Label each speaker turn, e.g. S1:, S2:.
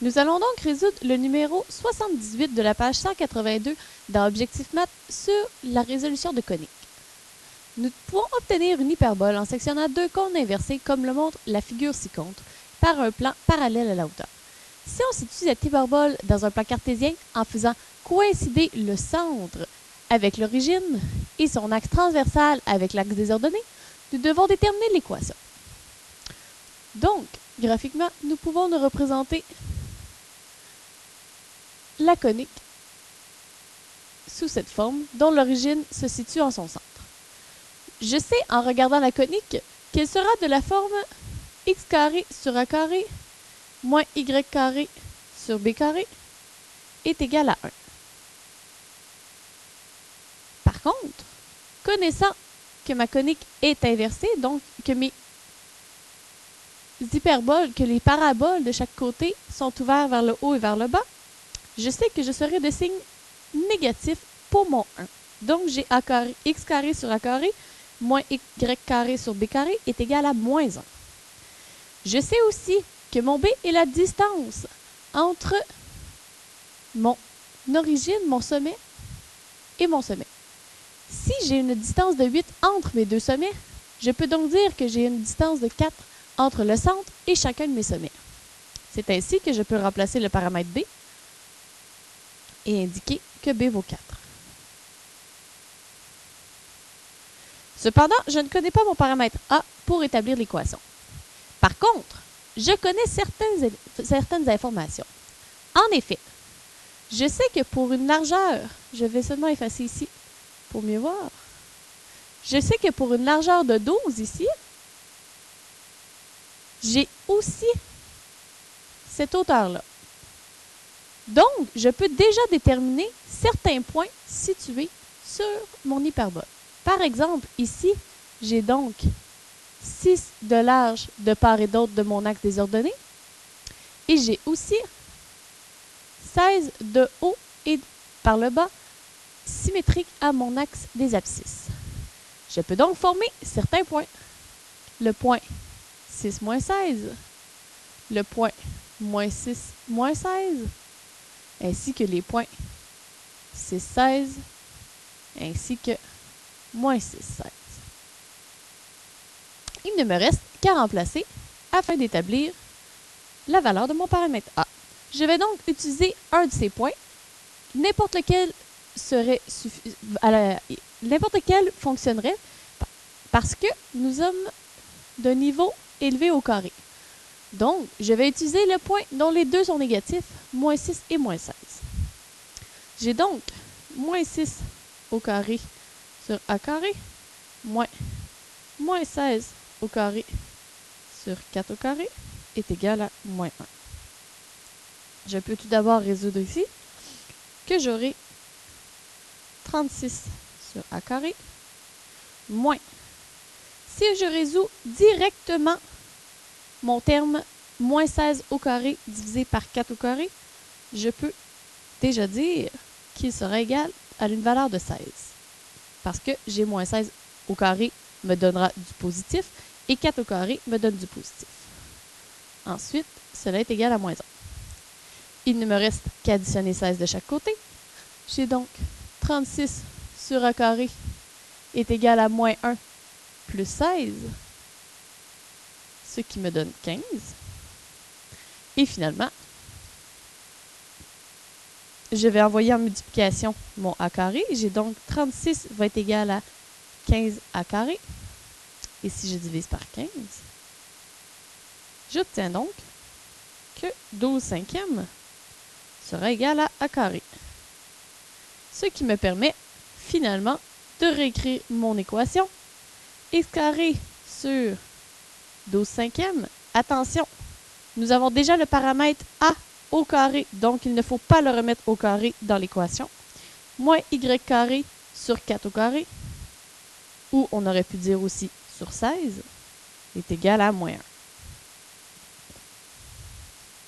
S1: Nous allons donc résoudre le numéro 78 de la page 182 dans Objectif Math sur la résolution de coniques. Nous pouvons obtenir une hyperbole en sectionnant deux cônes inversés comme le montre la figure ci-contre par un plan parallèle à la hauteur. Si on situe cette hyperbole dans un plan cartésien en faisant coïncider le centre avec l'origine et son axe transversal avec l'axe désordonné, nous devons déterminer l'équation. Donc, graphiquement, nous pouvons nous représenter la conique sous cette forme dont l'origine se situe en son centre. Je sais en regardant la conique qu'elle sera de la forme x carré sur a carré moins y carré sur b carré est égal à 1. Par contre, connaissant que ma conique est inversée, donc que mes hyperboles, que les paraboles de chaque côté sont ouverts vers le haut et vers le bas, je sais que je serai de signe négatif pour mon 1. Donc, j'ai a carré, x carré sur a carré moins y carré sur b carré est égal à moins 1. Je sais aussi que mon b est la distance entre mon origine, mon sommet, et mon sommet. Si j'ai une distance de 8 entre mes deux sommets, je peux donc dire que j'ai une distance de 4 entre le centre et chacun de mes sommets. C'est ainsi que je peux remplacer le paramètre b et indiquer que b vaut 4. Cependant, je ne connais pas mon paramètre a pour établir l'équation. Par contre, je connais certaines informations. En effet, je sais que pour une largeur, je vais seulement effacer ici pour mieux voir. Je sais que pour une largeur de 12 ici, j'ai aussi cette hauteur-là. Donc, je peux déjà déterminer certains points situés sur mon hyperbole. Par exemple, ici, j'ai donc 6 de large de part et d'autre de mon axe désordonné. Et j'ai aussi 16 de haut et par le bas, symétrique à mon axe des abscisses. Je peux donc former certains points. Le point 6 moins 16, le point moins 6 moins 16, ainsi que les points 6, 16, ainsi que moins 6, 16. Il ne me reste qu'à remplacer afin d'établir la valeur de mon paramètre A. Je vais donc utiliser un de ces points, n'importe lequel fonctionnerait parce que nous sommes d'un niveau élevé au carré. Donc, je vais utiliser le point dont les deux sont négatifs, moins 6 et moins 16. J'ai donc moins 6 au carré sur a carré, moins 16 au carré sur 4 au carré est égal à moins 1. Je peux tout d'abord résoudre ici que j'aurai 36 sur a carré moins. Si je résous directement mon terme moins 16 au carré divisé par 4 au carré, je peux déjà dire qu'il sera égal à une valeur de 16. Parce que j'ai moins 16 au carré me donnera du positif et 4 au carré me donne du positif. Ensuite, cela est égal à moins 1. Il ne me reste qu'à additionner 16 de chaque côté. J'ai donc 36 sur a carré est égal à moins 1 plus 16, ce qui me donne 15. Et finalement, je vais envoyer en multiplication mon a carré. J'ai donc 36 va être égal à 15 a carré. Et si je divise par 15, j'obtiens donc que 12 cinquièmes sera égal à a carré. Ce qui me permet finalement de réécrire mon équation. X carré sur 12 cinquièmes. Attention, nous avons déjà le paramètre a au carré, donc il ne faut pas le remettre au carré dans l'équation. Moins y carré sur 4 au carré, ou on aurait pu dire aussi sur 16, est égal à moins 1.